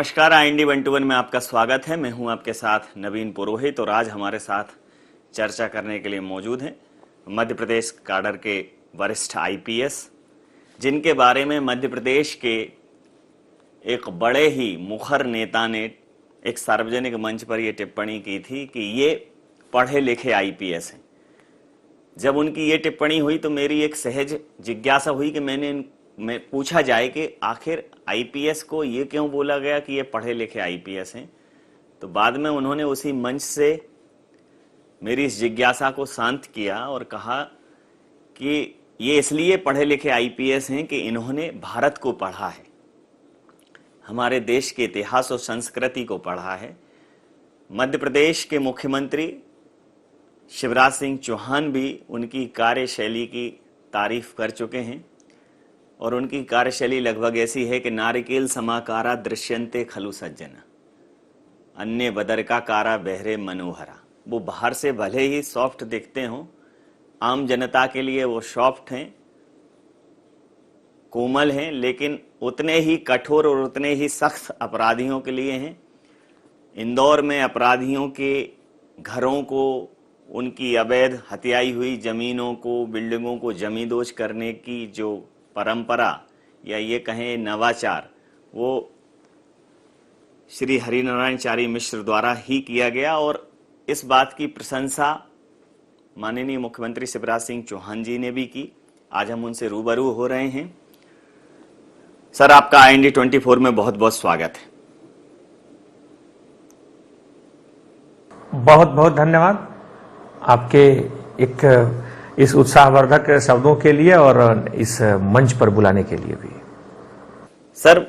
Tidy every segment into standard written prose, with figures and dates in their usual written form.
नमस्कार, IND 121 में आपका स्वागत है। मैं हूं आपके साथ नवीन पुरोहित और आज हमारे साथ चर्चा करने के लिए मौजूद हैं मध्य प्रदेश काडर के वरिष्ठ IPS, जिनके बारे में मध्य प्रदेश के एक बड़े ही मुखर नेता ने एक सार्वजनिक मंच पर यह टिप्पणी की थी कि ये पढ़े लिखे IPS हैं। जब उनकी ये टिप्पणी हुई तो मेरी एक सहज जिज्ञासा हुई कि मैं पूछा जाए कि आखिर IPS को ये क्यों बोला गया कि ये पढ़े लिखे IPS हैं। तो बाद में उन्होंने उसी मंच से मेरी इस जिज्ञासा को शांत किया और कहा कि ये इसलिए पढ़े लिखे IPS हैं कि इन्होंने भारत को पढ़ा है, हमारे देश के इतिहास और संस्कृति को पढ़ा है। मध्य प्रदेश के मुख्यमंत्री शिवराज सिंह चौहान भी उनकी कार्यशैली की तारीफ कर चुके हैं और उनकी कार्यशैली लगभग ऐसी है कि नारिकेल समाकारा दृश्यन्ते खलु सज्जना, अन्य बदरका कारा बहरे मनोहरा। वो बाहर से भले ही सॉफ्ट दिखते हों, आम जनता के लिए वो सॉफ्ट हैं, कोमल हैं, लेकिन उतने ही कठोर और उतने ही सख्त अपराधियों के लिए हैं। इंदौर में अपराधियों के घरों को, उनकी अवैध हत्याई हुई जमीनों को, बिल्डिंगों को जमींदोज करने की जो परंपरा या ये कहें नवाचार, वो श्री हरिनारायण चारी मिश्र द्वारा ही किया गया और इस बात की प्रशंसा माननीय मुख्यमंत्री शिवराज सिंह चौहान जी ने भी की। आज हम उनसे रूबरू हो रहे हैं। सर, आपका IND 24 में बहुत बहुत स्वागत है। बहुत बहुत धन्यवाद आपके इस उत्साहवर्धक शब्दों के लिए और इस मंच पर बुलाने के लिए भी। सर,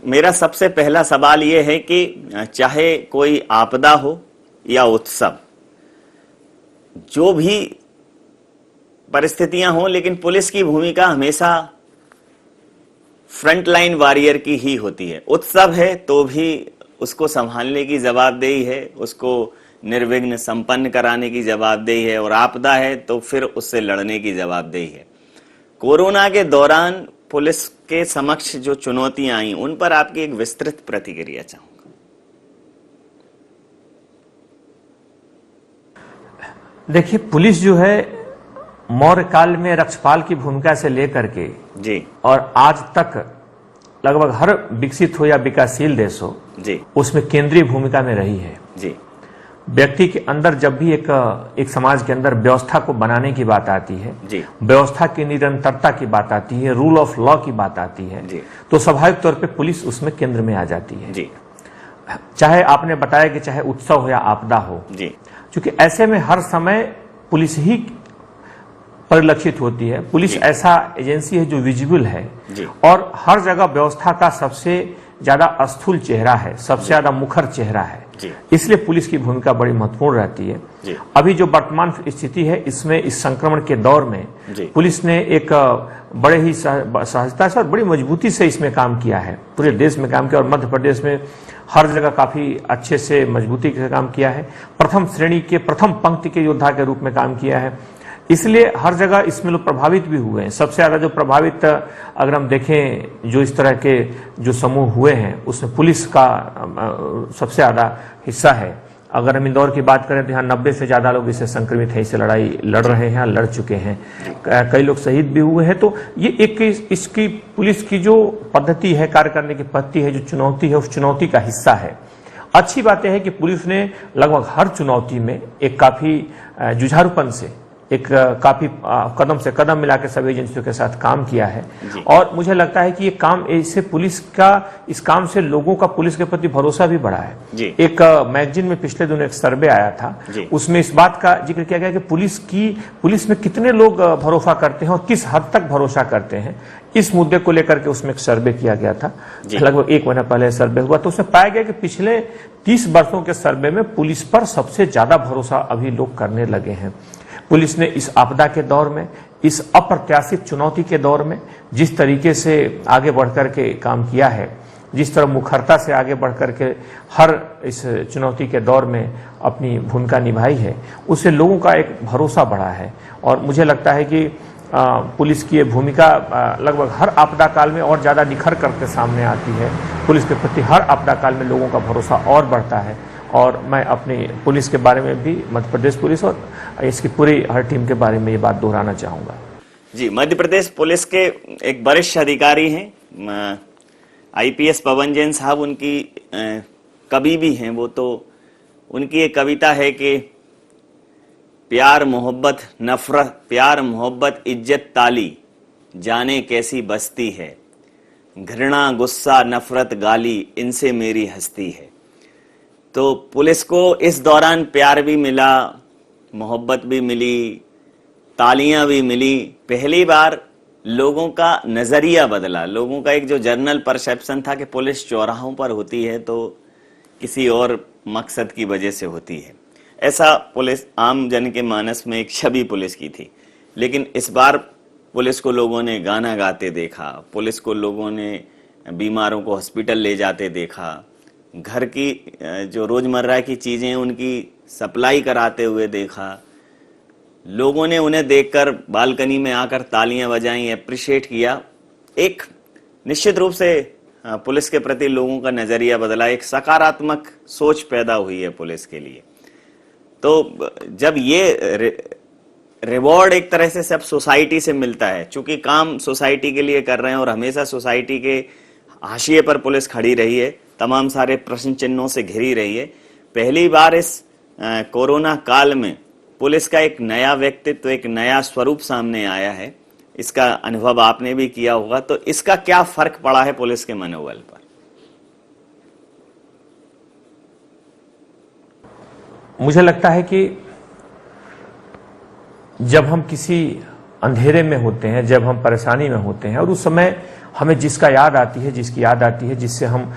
मेरा सबसे पहला सवाल ये है कि चाहे कोई आपदा हो या उत्सव, जो भी परिस्थितियां हो, लेकिन पुलिस की भूमिका हमेशा फ्रंटलाइन वॉरियर की ही होती है। उत्सव है तो भी उसको संभालने की जवाबदेही है, उसको निर्विघ्न संपन्न कराने की जवाबदेही है, और आपदा है तो फिर उससे लड़ने की जवाबदेही है। कोरोना के दौरान पुलिस के समक्ष जो चुनौतियां आई, उन पर आपकी एक विस्तृत प्रतिक्रिया चाहूंगा। देखिए, पुलिस जो है मौर्य काल में रक्षपाल की भूमिका से लेकर के जी और आज तक लगभग हर विकसित हो या विकासशील देश हो जी, उसमें केंद्रीय भूमिका में रही है जी। व्यक्ति के अंदर जब भी एक समाज के अंदर व्यवस्था को बनाने की बात आती है, व्यवस्था की निरंतरता की बात आती है, रूल ऑफ लॉ की बात आती है, तो स्वाभाविक तौर पे पुलिस उसमें केंद्र में आ जाती है जी। चाहे आपने बताया कि चाहे उत्सव हो या आपदा हो जी, क्योंकि ऐसे में हर समय पुलिस ही परिलक्षित होती है। पुलिस ऐसा एजेंसी है जो विजिबल है और हर जगह व्यवस्था का सबसे ज्यादा स्थूल चेहरा है, सबसे ज्यादा मुखर चेहरा है। इसलिए पुलिस की भूमिका बड़ी महत्वपूर्ण रहती है। अभी जो वर्तमान स्थिति है, इसमें इस संक्रमण के दौर में पुलिस ने एक बड़े ही सहजता से और बड़ी मजबूती से इसमें काम किया है। पूरे देश में काम किया और मध्य प्रदेश में हर जगह काफी अच्छे से मजबूती से काम किया है। प्रथम श्रेणी के, प्रथम पंक्ति के योद्धा के रूप में काम किया है। इसलिए हर जगह इसमें लोग प्रभावित भी हुए हैं। सबसे ज्यादा जो प्रभावित अगर हम देखें, जो इस तरह के जो समूह हुए हैं, उसमें पुलिस का सबसे ज्यादा हिस्सा है। अगर हम इंदौर की बात करें तो यहाँ 90 से ज्यादा लोग इससे संक्रमित हैं, इससे लड़ाई लड़ रहे हैं, लड़ चुके हैं। कई लोग शहीद भी हुए हैं। तो ये एक इसकी पुलिस की जो पद्धति है, कार्य करने की पद्धति है, जो चुनौती है, उस चुनौती का हिस्सा है। अच्छी बात यह है कि पुलिस ने लगभग हर चुनौती में एक काफी जुझारूपन से, एक काफी कदम से कदम मिला के सभी एजेंसियों के साथ काम किया है। और मुझे लगता है कि ये काम, इससे पुलिस का, इस काम से लोगों का पुलिस के प्रति भरोसा भी बढ़ा है। एक मैगजीन में पिछले दिनों एक सर्वे आया था, उसमें इस बात का जिक्र किया गया कि पुलिस में कितने लोग भरोसा करते हैं और किस हद तक भरोसा करते हैं। इस मुद्दे को लेकर के उसमें एक सर्वे किया गया था, लगभग 1 महीना पहले सर्वे हुआ। तो उसमें पाया गया कि पिछले 30 वर्षों के सर्वे में पुलिस पर सबसे ज्यादा भरोसा अभी लोग करने लगे हैं। पुलिस ने इस आपदा के दौर में, इस अप्रत्याशित चुनौती के दौर में जिस तरीके से आगे बढ़कर के काम किया है, जिस तरह मुखरता से आगे बढ़कर के हर इस चुनौती के दौर में अपनी भूमिका निभाई है, उससे लोगों का एक भरोसा बढ़ा है। और मुझे लगता है कि पुलिस की ये भूमिका लगभग हर आपदा काल में और ज़्यादा निखर करके सामने आती है। तो पुलिस के प्रति हर आपदा काल में लोगों का भरोसा और बढ़ता है। और मैं अपनी पुलिस के बारे में भी, मध्य प्रदेश पुलिस और इसकी पूरी हर टीम के बारे में ये बात दोहराना चाहूँगा। जी, मध्य प्रदेश पुलिस के एक वरिष्ठ अधिकारी हैं IPS पवन जैन साहब, उनकी कवि भी हैं वो, तो उनकी एक कविता है कि प्यार मोहब्बत नफरत, प्यार मोहब्बत इज्जत ताली, जाने कैसी बस्ती है, घृणा गुस्सा नफरत गाली, इनसे मेरी हस्ती है। तो पुलिस को इस दौरान प्यार भी मिला, मोहब्बत भी मिली, तालियां भी मिली। पहली बार लोगों का नजरिया बदला, लोगों का एक जो जनरल परसेप्शन था कि पुलिस चौराहों पर होती है तो किसी और मकसद की वजह से होती है, ऐसा पुलिस आम जन के मानस में एक छवि पुलिस की थी। लेकिन इस बार पुलिस को लोगों ने गाना गाते देखा, पुलिस को लोगों ने बीमारों को हॉस्पिटल ले जाते देखा, घर की जो रोजमर्रा की चीजें उनकी सप्लाई कराते हुए देखा। लोगों ने उन्हें देखकर बालकनी में आकर तालियां बजाई, अप्रिशिएट किया। एक निश्चित रूप से पुलिस के प्रति लोगों का नजरिया बदला, एक सकारात्मक सोच पैदा हुई है पुलिस के लिए। तो जब ये रिवॉर्ड एक तरह से सब सोसाइटी से मिलता है, चूंकि काम सोसाइटी के लिए कर रहे हैं और हमेशा सोसाइटी के हाशिए पर पुलिस खड़ी रही है, तमाम सारे प्रश्न चिन्हों से घिरी रही है। पहली बार इस कोरोना काल में पुलिस का एक नया व्यक्तित्व, एक नया स्वरूप सामने आया है। इसका अनुभव आपने भी किया होगा, तो इसका क्या फर्क पड़ा है पुलिस के मनोबल पर? मुझे लगता है कि जब हम किसी अंधेरे में होते हैं, जब हम परेशानी में होते हैं और उस समय हमें जिसकी याद आती है, जिससे हम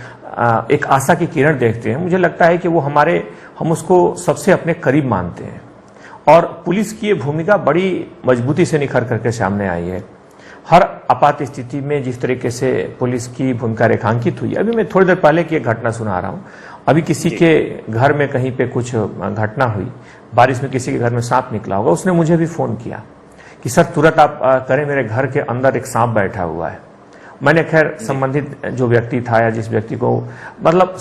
एक आशा की किरण देखते हैं, मुझे लगता है कि वो हम उसको सबसे अपने करीब मानते हैं। और पुलिस की ये भूमिका बड़ी मजबूती से निखर करके सामने आई है। हर आपात स्थिति में जिस तरीके से पुलिस की भूमिका रेखांकित हुई है, अभी मैं थोड़ी देर पहले की एक घटना सुना रहा हूँ। अभी किसी के घर में कहीं पे कुछ घटना हुई, बारिश में किसी के घर में सांप निकला होगा, उसने मुझे भी फोन किया कि सर तुरंत आप करें, मेरे घर के अंदर एक सांप बैठा हुआ है। मैंने खैर संबंधित जो व्यक्ति था या जिस व्यक्ति को, मतलब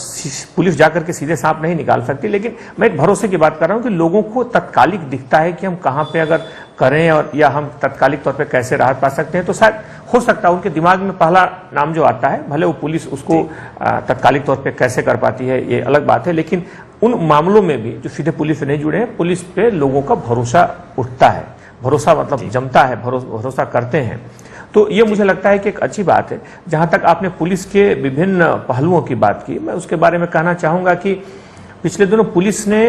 पुलिस जाकर के सीधे सांप नहीं निकाल सकती, लेकिन मैं एक भरोसे की बात कर रहा हूं कि लोगों को तत्कालिक दिखता है कि हम कहां पे अगर करें और या हम तत्कालिक तौर पे कैसे राहत पा सकते हैं। तो शायद हो सकता है उनके दिमाग में पहला नाम जो आता है, भले वो पुलिस उसको तत्कालिक तौर पर कैसे कर पाती है ये अलग बात है, लेकिन उन मामलों में भी जो सीधे पुलिस से नहीं जुड़े हैं, पुलिस पे लोगों का भरोसा उठता है, भरोसा मतलब जमता है, भरोसा करते हैं। तो ये मुझे लगता है कि एक अच्छी बात है। जहां तक आपने पुलिस के विभिन्न पहलुओं की बात की, मैं उसके बारे में कहना चाहूंगा कि पिछले दिनों पुलिस ने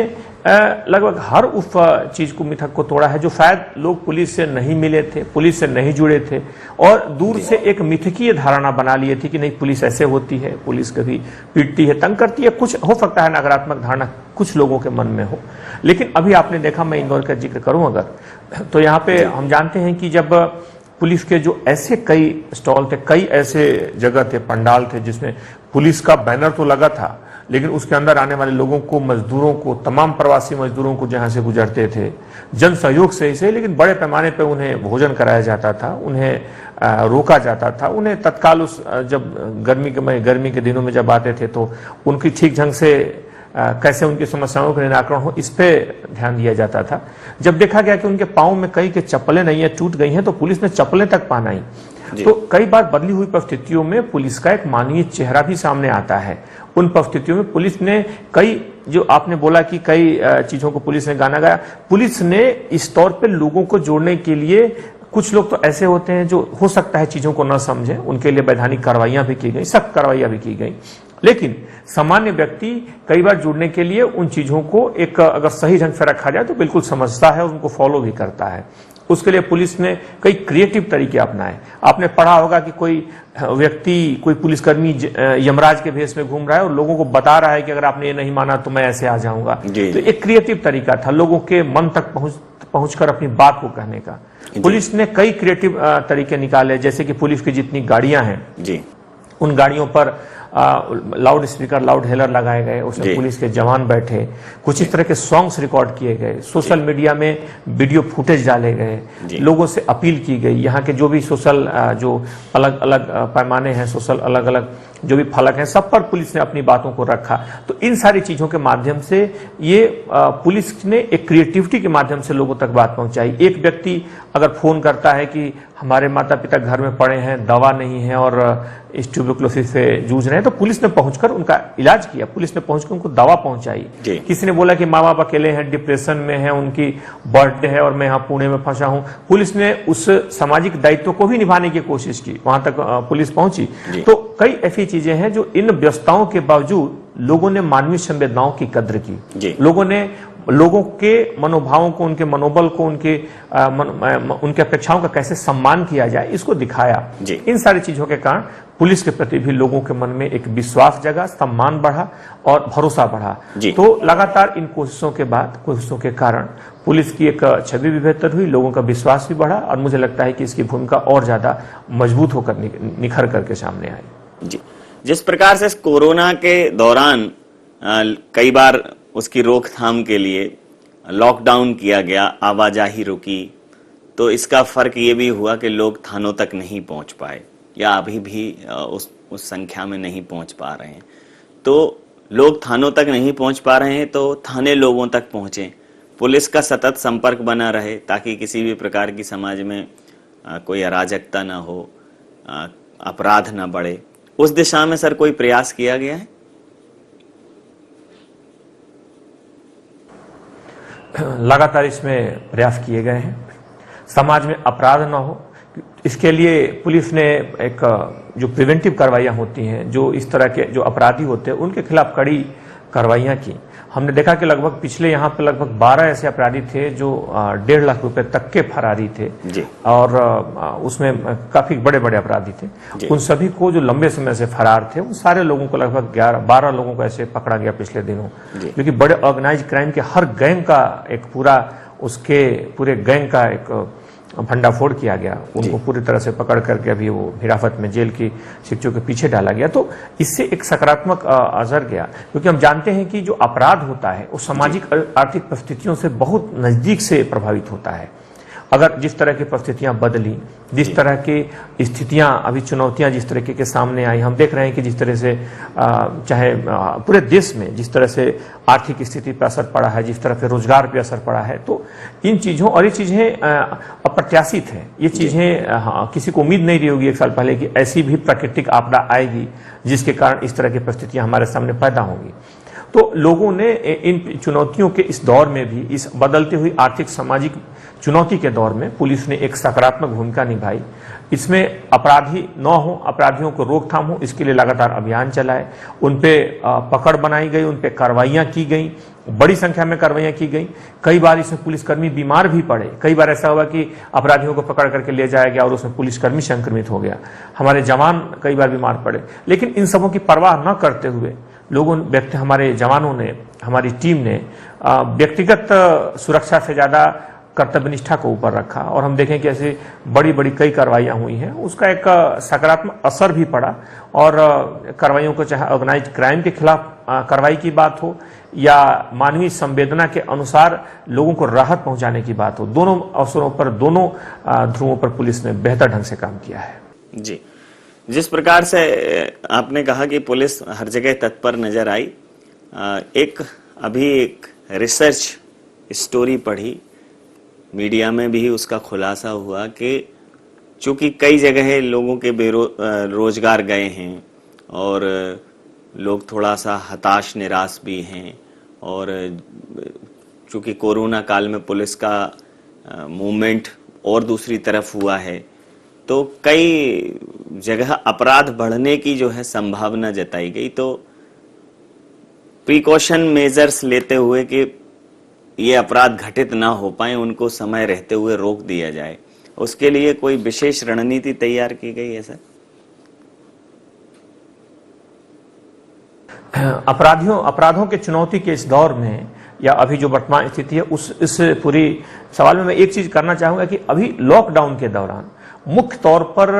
लगभग हर उस चीज को, मिथक को तोड़ा है जो शायद लोग पुलिस से नहीं मिले थे, पुलिस से नहीं जुड़े थे और दूर से एक मिथकीय धारणा बना लिए थी कि नहीं पुलिस ऐसे होती है, पुलिस कभी पीटती है, तंग करती है। कुछ हो सकता है नकारात्मक धारणा कुछ लोगों के मन में हो, लेकिन अभी आपने देखा, मैं इंदौर का जिक्र करूं अगर, तो यहाँ पे हम जानते हैं कि जब पुलिस के जो ऐसे कई स्टॉल थे, कई ऐसे जगह थे, पंडाल थे जिसमें पुलिस का बैनर तो लगा था, लेकिन उसके अंदर आने वाले लोगों को, मजदूरों को, तमाम प्रवासी मजदूरों को जहां से गुजरते थे, जन सहयोग से ही, लेकिन बड़े पैमाने पर उन्हें भोजन कराया जाता था, उन्हें रोका जाता था, उन्हें तत्काल उस जब गर्मी के दिनों में जब आते थे तो उनकी ठीक ढंग से कैसे उनकी समस्याओं का निराकरण हो, इस पे ध्यान दिया जाता था। जब देखा गया कि उनके पाँव में कई के चप्पलें नहीं है, टूट गई हैं, तो पुलिस ने चप्पलें तक पहनाई। तो कई बार बदली हुई परिस्थितियों में पुलिस का एक मानवीय चेहरा भी सामने आता है। उन परिस्थितियों में पुलिस ने कई, जो आपने बोला कि कई चीजों को पुलिस ने गाना गाया, पुलिस ने इस तौर पे लोगों को जोड़ने के लिए, कुछ लोग तो ऐसे होते हैं जो हो सकता है चीजों को न समझें, उनके लिए वैधानिक कार्रवाइयां भी की गई, सख्त कार्रवाइयां भी की गई, लेकिन सामान्य व्यक्ति कई बार जुड़ने के लिए उन चीजों को एक अगर सही ढंग से रखा जाए तो बिल्कुल समझता है और उनको फॉलो भी करता है। उसके लिए पुलिस ने कई क्रिएटिव तरीके अपनाए। आपने पढ़ा होगा कि कोई व्यक्ति, कोई पुलिसकर्मी यमराज के भेष में घूम रहा है और लोगों को बता रहा है कि अगर आपने ये नहीं माना तो मैं ऐसे आ जाऊंगा। तो एक क्रिएटिव तरीका था लोगों के मन तक पहुंचकर अपनी बात को कहने का। पुलिस ने कई क्रिएटिव तरीके निकाले, जैसे कि पुलिस की जितनी गाड़ियां हैं उन गाड़ियों पर लाउड स्पीकर, लाउड हेलर लगाए गए, उसमें पुलिस के जवान बैठे, कुछ इस तरह के सॉन्ग्स रिकॉर्ड किए गए, सोशल मीडिया में वीडियो फुटेज डाले गए, लोगों से अपील की गई, यहाँ के जो भी सोशल जो अलग अलग पैमाने हैं, सोशल अलग अलग जो भी फलक हैं, सब पर पुलिस ने अपनी बातों को रखा। तो इन सारी चीजों के माध्यम से ये पुलिस ने एक क्रिएटिविटी के माध्यम से लोगों तक बात पहुंचाई। एक व्यक्ति अगर फोन करता है कि हमारे माता पिता घर में पड़े हैं, दवा नहीं है और इस ट्यूबरकुलोसिस से जूझ रहे हैं, तो पुलिस ने पहुंचकर उनका इलाज किया, पुलिस ने पहुंचकर उनको दवा पहुंचाई। किसी ने बोला कि माँ बाप अकेले हैं, डिप्रेशन में हैं, उनकी बर्थडे है और मैं यहाँ पुणे में फंसा हूं, पुलिस ने उस सामाजिक दायित्व को भी निभाने की कोशिश की, वहां तक पुलिस पहुंची। तो कई ऐसी चीजें हैं जो इन व्यस्तताओं के बावजूद लोगों ने मानवीय संवेदनाओं की कद्र की, लोगों ने लोगों के मनोभावों को, उनके मनोबल को, उनके अपेक्षाओं का कैसे सम्मान किया जाए, इसको दिखाया। इन सारी चीजों के कारण पुलिस के प्रति भी लोगों के मन में एक विश्वास जगा, सम्मान बढ़ा और भरोसा बढ़ा। तो लगातार इन कोशिशों के बाद, कोशिशों के कारण पुलिस की एक छवि भी बेहतर हुई, लोगों का विश्वास भी बढ़ा और मुझे लगता है कि इसकी भूमिका और ज्यादा मजबूत होकर निखर करके सामने आई। जी, जिस प्रकार से कोरोना के दौरान कई बार उसकी रोकथाम के लिए लॉकडाउन किया गया, आवाजाही रुकी, तो इसका फर्क ये भी हुआ कि लोग थानों तक नहीं पहुंच पाए या अभी भी उस संख्या में नहीं पहुंच पा रहे हैं। तो लोग थानों तक नहीं पहुंच पा रहे हैं तो थाने लोगों तक पहुंचे, पुलिस का सतत संपर्क बना रहे ताकि किसी भी प्रकार की समाज में कोई अराजकता ना हो, अपराध ना बढ़े। उस दिशा में सर कोई प्रयास किया गया है? लगातार इसमें प्रयास किए गए हैं, समाज में अपराध ना हो, इसके लिए पुलिस ने एक जो प्रिवेंटिव कार्रवाइयां होती हैं, जो इस तरह के जो अपराधी होते हैं उनके खिलाफ कड़ी कार्रवाइयां की। हमने देखा कि लगभग पिछले यहाँ पे लगभग 12 ऐसे अपराधी थे जो 1.5 लाख रुपए तक के फरारी थे और उसमें काफी बड़े बड़े अपराधी थे। उन सभी को जो लंबे समय से फरार थे, उन सारे लोगों को लगभग 12 लोगों को ऐसे पकड़ा गया पिछले दिनों, जो कि बड़े ऑर्गेनाइज क्राइम के हर गैंग का एक पूरे गैंग का एक भंडाफोड़ किया गया। उनको पूरी तरह से पकड़ करके अभी वो हिरासत में जेल की शिक्षों के पीछे डाला गया। तो इससे एक सकारात्मक असर गया, क्योंकि हम जानते हैं कि जो अपराध होता है वो सामाजिक आर्थिक परिस्थितियों से बहुत नजदीक से प्रभावित होता है। अगर जिस तरह की परिस्थितियां बदली, जिस तरह की स्थितियां अभी, चुनौतियां जिस तरीके के सामने आई, हम देख रहे हैं कि जिस तरह से चाहे पूरे देश में जिस तरह से आर्थिक स्थिति पर असर पड़ा है, जिस तरह से रोजगार पर असर पड़ा है, तो इन चीजों और ये चीजें अप्रत्याशित है। ये चीजें किसी को उम्मीद नहीं रही होगी 1 साल पहले कि ऐसी भी प्राकृतिक आपदा आएगी जिसके कारण इस तरह की परिस्थितियां हमारे सामने पैदा होंगी। तो लोगों ने इन चुनौतियों के इस दौर में भी, इस बदलती हुई आर्थिक सामाजिक चुनौती के दौर में पुलिस ने एक सकारात्मक भूमिका निभाई। इसमें अपराधी न हो, अपराधियों को रोकथाम हो, इसके लिए लगातार अभियान चलाए, उन पे पकड़ बनाई गई, उन पे कार्रवाइयां की गई, बड़ी संख्या में कार्रवाइयां की गई। कई बार इसमें पुलिसकर्मी बीमार भी पड़े, कई बार ऐसा हुआ कि अपराधियों को पकड़ करके ले जाया गया और उसमें पुलिसकर्मी संक्रमित हो गया, हमारे जवान कई बार बीमार पड़े। लेकिन इन सबों की परवाह न करते हुए हमारे जवानों ने, हमारी टीम ने व्यक्तिगत सुरक्षा से ज्यादा कर्तव्यनिष्ठा को ऊपर रखा और हम देखें कि ऐसी बड़ी बड़ी कई कार्रवाइयां हुई हैं, उसका एक सकारात्मक असर भी पड़ा। और कार्रवाइयों को, चाहे ऑर्गेनाइज क्राइम के खिलाफ कार्रवाई की बात हो या मानवीय संवेदना के अनुसार लोगों को राहत पहुंचाने की बात हो, दोनों अवसरों पर, दोनों ध्रुवों पर पुलिस ने बेहतर ढंग से काम किया है। जी, जिस प्रकार से आपने कहा कि पुलिस हर जगह तत्पर नजर आई, अभी एक रिसर्च स्टोरी पढ़ी, मीडिया में भी उसका खुलासा हुआ कि चूंकि कई जगह लोगों के रोजगार गए हैं और लोग थोड़ा सा हताश निराश भी हैं, और चूंकि कोरोना काल में पुलिस का मूवमेंट और दूसरी तरफ हुआ है, तो कई जगह अपराध बढ़ने की जो है संभावना जताई गई। तो प्रिकॉशन मेजर्स लेते हुए कि ये अपराध घटित ना हो पाए, उनको समय रहते हुए रोक दिया जाए, उसके लिए कोई विशेष रणनीति तैयार की गई है सर? अपराधों के चुनौती के इस दौर में या अभी जो वर्तमान स्थिति है, इस पूरी सवाल में मैं एक चीज करना चाहूंगा कि अभी लॉकडाउन के दौरान मुख्य तौर पर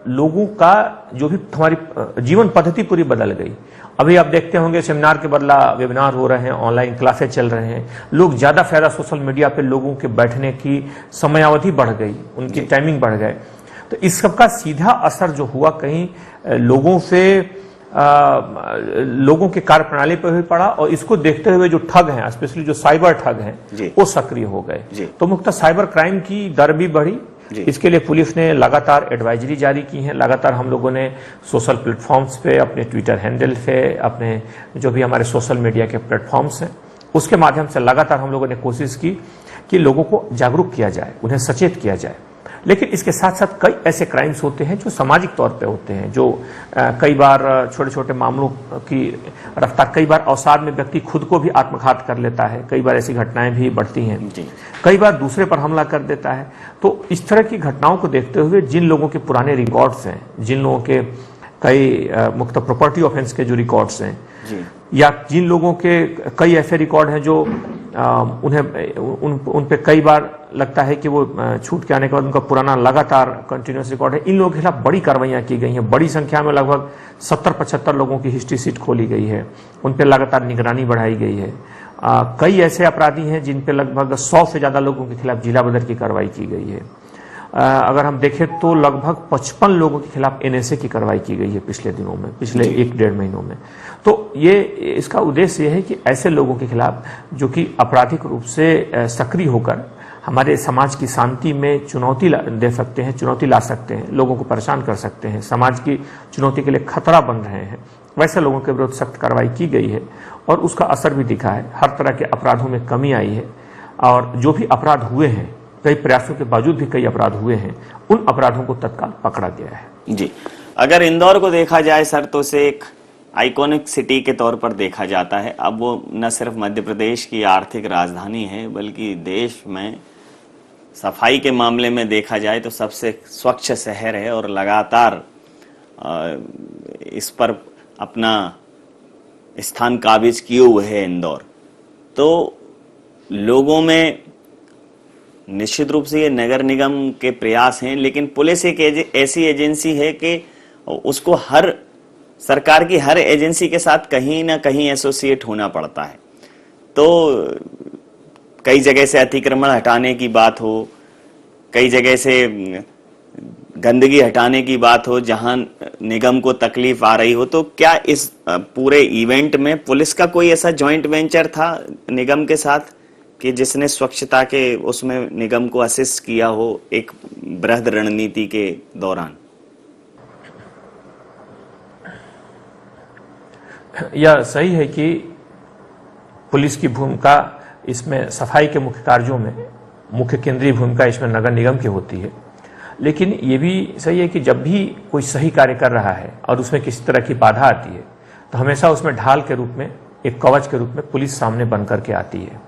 लोगों का जो भी हमारी जीवन पद्धति पूरी बदल गई। अभी आप देखते होंगे सेमिनार के बदला वेबिनार हो रहे हैं, ऑनलाइन क्लासेस चल रहे हैं, लोग ज्यादा फायदा सोशल मीडिया पे, लोगों के बैठने की समयावधि बढ़ गई, उनकी टाइमिंग बढ़ गए। तो इस सब का सीधा असर जो हुआ, कहीं लोगों से लोगों के कार्यप्रणाली पर भी पड़ा, और इसको देखते हुए जो ठग हैं, स्पेशली जो साइबर ठग हैं, वो सक्रिय हो गए। तो मुख्यतः साइबर क्राइम की दर भी बढ़ी। इसके लिए पुलिस ने लगातार एडवाइजरी जारी की है। लगातार हम लोगों ने सोशल प्लेटफॉर्म्स पे, अपने ट्विटर हैंडल पे, अपने जो भी हमारे सोशल मीडिया के प्लेटफॉर्म्स हैं, उसके माध्यम से लगातार हम लोगों ने कोशिश की कि लोगों को जागरूक किया जाए, उन्हें सचेत किया जाए। लेकिन इसके साथ साथ कई ऐसे क्राइम्स होते हैं जो सामाजिक तौर पे होते हैं, जो कई बार छोटे छोटे मामलों की रफ्तार, कई बार अवसाद में व्यक्ति खुद को भी आत्मघात कर लेता है, कई बार ऐसी घटनाएं भी बढ़ती हैं, कई बार दूसरे पर हमला कर देता है। तो इस तरह की घटनाओं को देखते हुए जिन लोगों के पुराने रिकॉर्ड्स हैं, जिन लोगों के कई मुख्तलिफ प्रॉपर्टी ऑफेंस के जो रिकॉर्ड्स हैं, या जिन लोगों के कई ऐसे रिकॉर्ड हैं जो उन पे कई बार लगता है कि वो छूट के आने के बाद उनका पुराना लगातार कंटिन्यूस रिकॉर्ड है, इन लोगों के खिलाफ बड़ी कार्रवाइयां की गई हैं। बड़ी संख्या में लगभग 70-75 लोगों की हिस्ट्री सीट खोली गई है, उन पे लगातार निगरानी बढ़ाई गई है। कई ऐसे अपराधी हैं जिन पे लगभग 100 से ज्यादा लोगों के खिलाफ जिला बदर की कार्रवाई की गई है। अगर हम देखें तो लगभग 55 लोगों के खिलाफ एनएसए की कार्रवाई की गई है पिछले दिनों में, पिछले 1-1.5 महीनों में। तो ये इसका उद्देश्य यह है कि ऐसे लोगों के खिलाफ जो कि आपराधिक रूप से सक्रिय होकर हमारे समाज की शांति में चुनौती दे सकते हैं, चुनौती ला सकते हैं, लोगों को परेशान कर सकते हैं, समाज की चुनौती के लिए खतरा बन रहे हैं, वैसे लोगों के विरुद्ध सख्त कार्रवाई की गई है और उसका असर भी दिखा है। हर तरह के अपराधों में कमी आई है और जो भी अपराध हुए हैं, कई प्रयासों के बावजूद भी कई अपराध हुए हैं, उन अपराधों को तत्काल पकड़ा गया है। जी, अगर इंदौर को देखा जाए सर तो उसे एक आइकॉनिक सिटी के तौर पर देखा जाता है। अब वो न सिर्फ मध्य प्रदेश की आर्थिक राजधानी है बल्कि देश में सफाई के मामले में देखा जाए तो सबसे स्वच्छ शहर है और लगातार इस पर अपना स्थान काबिज किए हुए है इंदौर। तो लोगों में निश्चित रूप से ये नगर निगम के प्रयास हैं, लेकिन पुलिस एक ऐसी एजेंसी है कि उसको हर सरकार की हर एजेंसी के साथ कहीं ना कहीं एसोसिएट होना पड़ता है। तो कई जगह से अतिक्रमण हटाने की बात हो, कई जगह से गंदगी हटाने की बात हो, जहां निगम को तकलीफ आ रही हो, तो क्या इस पूरे इवेंट में पुलिस का कोई ऐसा जॉइंट वेंचर था निगम के साथ कि जिसने स्वच्छता के उसमें निगम को असिस्ट किया हो एक बृहद रणनीति के दौरान? यह सही है कि पुलिस की भूमिका इसमें सफाई के मुख्य कार्यों में मुख्य केंद्रीय भूमिका इसमें नगर निगम की होती है, लेकिन ये भी सही है कि जब भी कोई सही कार्य कर रहा है और उसमें किसी तरह की बाधा आती है तो हमेशा उसमें ढाल के रूप में, एक कवच के रूप में पुलिस सामने बन करके आती है।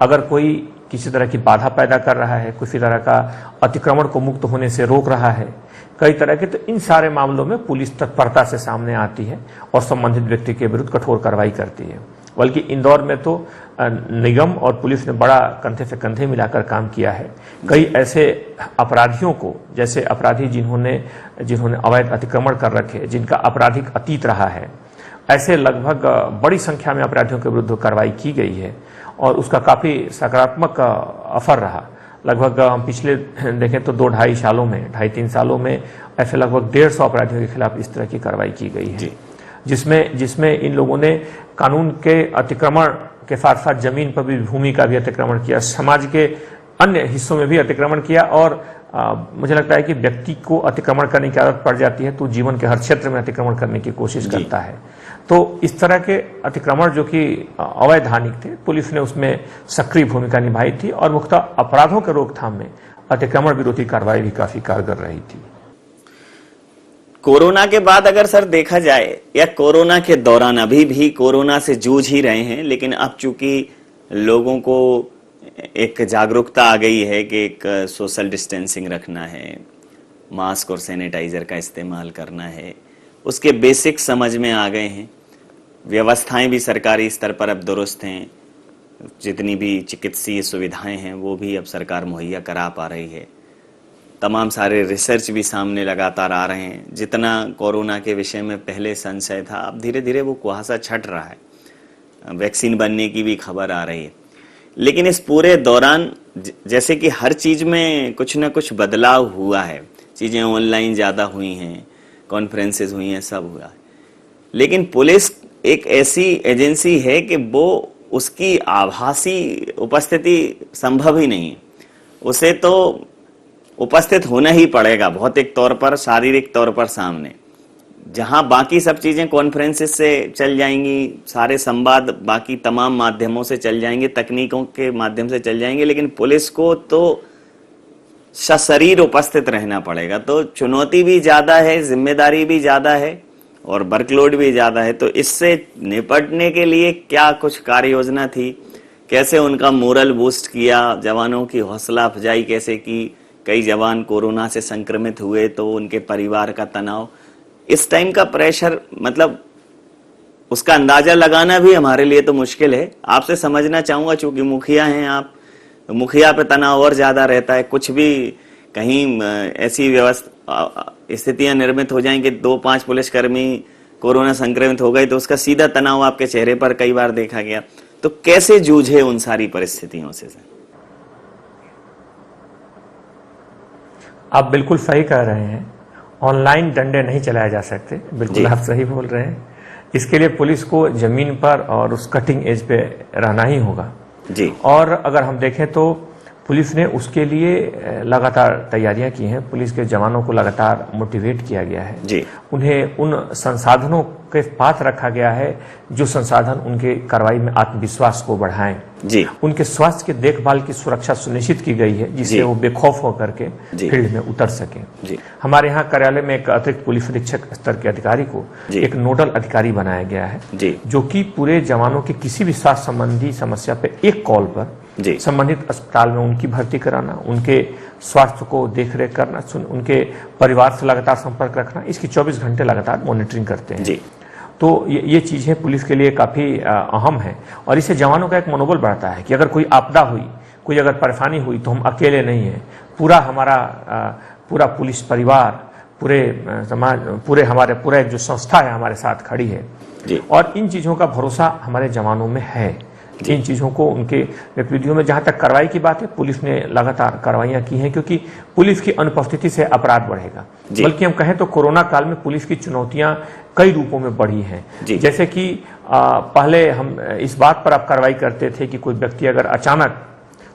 अगर कोई किसी तरह की बाधा पैदा कर रहा है, किसी तरह का अतिक्रमण को मुक्त होने से रोक रहा है, कई तरह के, तो इन सारे मामलों में पुलिस तत्परता से सामने आती है और संबंधित व्यक्ति के विरुद्ध कठोर कार्रवाई करती है। बल्कि इंदौर में तो निगम और पुलिस ने बड़ा कंधे से कंधे मिलाकर काम किया है। कई ऐसे अपराधियों को, जैसे अपराधी जिन्होंने अवैध अतिक्रमण कर रखे, जिनका आपराधिक अतीत रहा है, ऐसे लगभग बड़ी संख्या में अपराधियों के विरुद्ध कार्रवाई की गई है और उसका काफी सकारात्मक असर रहा। लगभग हम पिछले देखें तो 2-2.5 सालों में, 2.5-3 सालों में ऐसे लगभग 150 अपराधियों के खिलाफ इस तरह की कार्रवाई की गई है, जिसमें इन लोगों ने कानून के अतिक्रमण के साथ साथ जमीन पर भी, भूमि का भी अतिक्रमण किया, समाज के अन्य हिस्सों में भी अतिक्रमण किया। और मुझे लगता है कि व्यक्ति को अतिक्रमण करने की आदत पड़ जाती है तो जीवन के हर क्षेत्र में अतिक्रमण करने की कोशिश करता है। तो इस तरह के अतिक्रमण जो कि अवैधानिक थे, पुलिस ने उसमें सक्रिय भूमिका निभाई थी और मुख्यतः अपराधों के रोकथाम में अतिक्रमण विरोधी कार्रवाई भी काफी कारगर रही थी। कोरोना के बाद अगर सर देखा जाए, या कोरोना के दौरान, अभी भी कोरोना से जूझ ही रहे हैं, लेकिन अब चूंकि लोगों को एक जागरूकता आ गई है कि एक सोशल डिस्टेंसिंग रखना है, मास्क और सैनिटाइजर का इस्तेमाल करना है, उसके बेसिक समझ में आ गए हैं। व्यवस्थाएं भी सरकारी स्तर पर अब दुरुस्त हैं, जितनी भी चिकित्सीय सुविधाएं हैं वो भी अब सरकार मुहैया करा पा रही है। तमाम सारे रिसर्च भी सामने लगातार आ रहे हैं। जितना कोरोना के विषय में पहले संशय था, अब धीरे धीरे वो कुहासा छट रहा है, वैक्सीन बनने की भी खबर आ रही है। लेकिन इस पूरे दौरान जैसे कि हर चीज में कुछ ना कुछ बदलाव हुआ है, चीजें ऑनलाइन ज्यादा हुई हैं, कॉन्फ्रेंसेज हुई हैं, सब हुआ है। लेकिन पुलिस एक ऐसी एजेंसी है कि वो उसकी आभासी उपस्थिति संभव ही नहीं है। उसे तो उपस्थित होना ही पड़ेगा भौतिक तौर पर, शारीरिक तौर पर सामने। जहां बाकी सब चीजें कॉन्फ्रेंसेस से चल जाएंगी, सारे संवाद बाकी तमाम माध्यमों से चल जाएंगे, तकनीकों के माध्यम से चल जाएंगे, लेकिन पुलिस को तो सशरीर उपस्थित रहना पड़ेगा। तो चुनौती भी ज्यादा है, जिम्मेदारी भी ज्यादा है और वर्कलोड भी ज्यादा है। तो इससे निपटने के लिए क्या कुछ कार्य योजना थी, कैसे उनका मोरल बूस्ट किया, जवानों की हौसला अफजाई कैसे की? कई जवान कोरोना से संक्रमित हुए तो उनके परिवार का तनाव, इस टाइम का प्रेशर, मतलब उसका अंदाजा लगाना भी हमारे लिए तो मुश्किल है। आपसे समझना चाहूंगा, चूंकि मुखिया हैं आप, तो मुखिया पे तनाव और ज्यादा रहता है। कुछ भी कहीं ऐसी व्यवस्था स्थितियां निर्मित हो जाएं कि 2-5 पुलिसकर्मी कोरोना संक्रमित हो गए तो उसका सीधा तनाव आपके चेहरे पर कई बार देखा गया। तो कैसे जूझे उन सारी परिस्थितियों से? आप बिल्कुल सही कह रहे हैं, ऑनलाइन डंडे नहीं चलाए जा सकते, बिल्कुल आप सही बोल रहे हैं। इसके लिए पुलिस को जमीन पर और उस कटिंग एज पे रहना ही होगा जी। और अगर हम देखें तो पुलिस ने उसके लिए लगातार तैयारियां की हैं। पुलिस के जवानों को लगातार मोटिवेट किया गया है जी। उन्हें उन संसाधनों के पास रखा गया है जो संसाधन उनके कार्रवाई में आत्मविश्वास को बढ़ाएं जी। उनके स्वास्थ्य के देखभाल की सुरक्षा सुनिश्चित की गई है जिससे वो बेखौफ होकर के फील्ड में उतर सकें। हमारे यहाँ कार्यालय में एक अतिरिक्त पुलिस अधीक्षक स्तर के अधिकारी को एक नोडल अधिकारी बनाया गया है जो कि पूरे जवानों की किसी भी स्वास्थ्य संबंधी समस्या पे एक कॉल पर संबंधित अस्पताल में उनकी भर्ती कराना, उनके स्वास्थ्य को देखरेख करना, उनके परिवार से लगातार संपर्क रखना, इसकी 24 घंटे लगातार मॉनिटरिंग करते हैं। तो ये चीजें पुलिस के लिए काफी अहम है और इससे जवानों का एक मनोबल बढ़ता है कि अगर कोई आपदा हुई, कोई अगर परेशानी हुई तो हम अकेले नहीं हैं, पूरा हमारा पूरा पुलिस परिवार, पूरे समाज, पूरा एक जो संस्था है हमारे साथ खड़ी है और इन चीजों का भरोसा हमारे जवानों में है। इन चीजों को उनके गतिविधियों में, जहां तक कार्रवाई की बात है, पुलिस ने लगातार कार्रवाइयां की हैं क्योंकि पुलिस की अनुपस्थिति से अपराध बढ़ेगा। बल्कि हम कहें तो कोरोना काल में पुलिस की चुनौतियां कई रूपों में बढ़ी हैं। जैसे कि पहले हम इस बात पर आप कार्रवाई करते थे कि कोई व्यक्ति अगर अचानक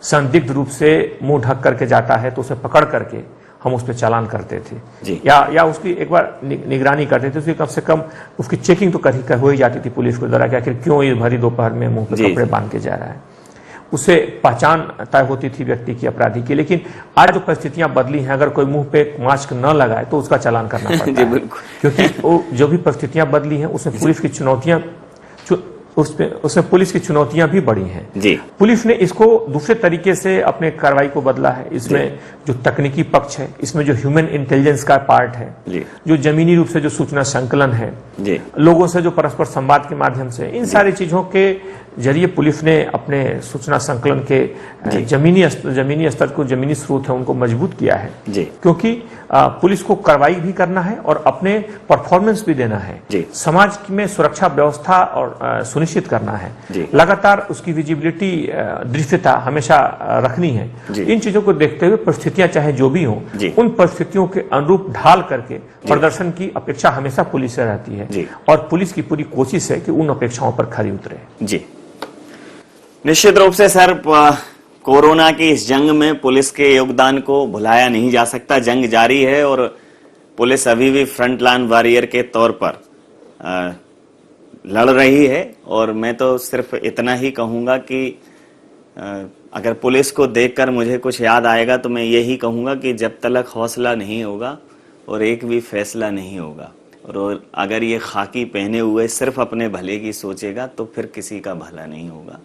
संदिग्ध रूप से मुंह ढक करके जाता है तो उसे पकड़ करके हम उस पर चालान करते थे या उसकी एक बार निगरानी करते थे, उसकी कम से कम उसकी चेकिंग तो हो ही जाती थी पुलिस के द्वारा कि आखिर क्यों ये भरी दोपहर में मुंह पे कपड़े बांध के जा रहा है। उससे पहचान तय होती थी व्यक्ति की, अपराधी की। लेकिन आज जो परिस्थितियां बदली हैं, अगर कोई मुंह पे मास्क न लगाए तो उसका चालान करना पड़ता है क्योंकि वो जो भी परिस्थितियां बदली हैं उसमें पुलिस की चुनौतियां उसमें पुलिस की चुनौतियां भी बढ़ी हैं। पुलिस ने इसको दूसरे तरीके से अपने कार्रवाई को बदला है। इसमें जो तकनीकी पक्ष है, इसमें जो ह्यूमन इंटेलिजेंस का पार्ट है, जो जमीनी रूप से जो सूचना संकलन है, लोगों से जो परस्पर संवाद के माध्यम से, इन सारी चीजों के जरिए पुलिस ने अपने सूचना संकलन के जमीनी स्तर को, जमीनी स्रोत है उनको मजबूत किया है क्योंकि पुलिस को कार्रवाई भी करना है और अपने परफॉर्मेंस भी देना है, समाज में सुरक्षा व्यवस्था और सुनिश्चित करना है, लगातार उसकी विजिबिलिटी, दृश्यता हमेशा रखनी है। इन चीजों को देखते हुए परिस्थितियां चाहे जो भी हों, उन परिस्थितियों के अनुरूप ढाल करके प्रदर्शन की अपेक्षा हमेशा पुलिस से रहती है और पुलिस की पूरी कोशिश है कि उन अपेक्षाओं पर खरी उतरे। जी, निश्चित रूप से सर, कोरोना की इस जंग में पुलिस के योगदान को भुलाया नहीं जा सकता। जंग जारी है और पुलिस अभी भी फ्रंट लाइन वॉरियर के तौर पर लड़ रही है। और मैं तो सिर्फ इतना ही कहूंगा कि अगर पुलिस को देखकर मुझे कुछ याद आएगा तो मैं यही कहूंगा कि जब तक हौसला नहीं होगा और एक भी फैसला नहीं होगा, और अगर ये खाकी पहने हुए सिर्फ अपने भले की सोचेगा तो फिर किसी का भला नहीं होगा।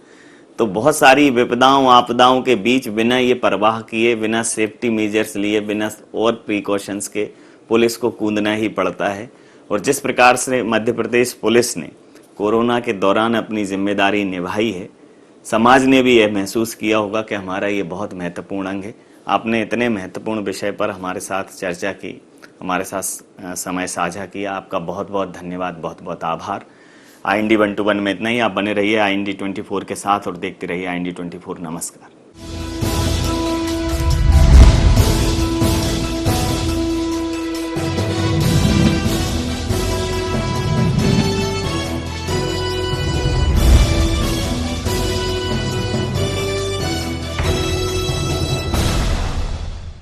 तो बहुत सारी विपदाओं, आपदाओं के बीच बिना ये परवाह किए, बिना सेफ्टी मेजर्स लिए, बिना और प्रिकॉशंस के पुलिस को कूदना ही पड़ता है। और जिस प्रकार से मध्य प्रदेश पुलिस ने कोरोना के दौरान अपनी जिम्मेदारी निभाई है, समाज ने भी यह महसूस किया होगा कि हमारा ये बहुत महत्वपूर्ण अंग है। आपने इतने महत्वपूर्ण विषय पर हमारे साथ चर्चा की, हमारे साथ समय साझा किया, आपका बहुत बहुत धन्यवाद, बहुत बहुत आभार। IND 121 में इतना ही। आप बने रहिए IND 24 के साथ और देखते रहिए IND 24। नमस्कार।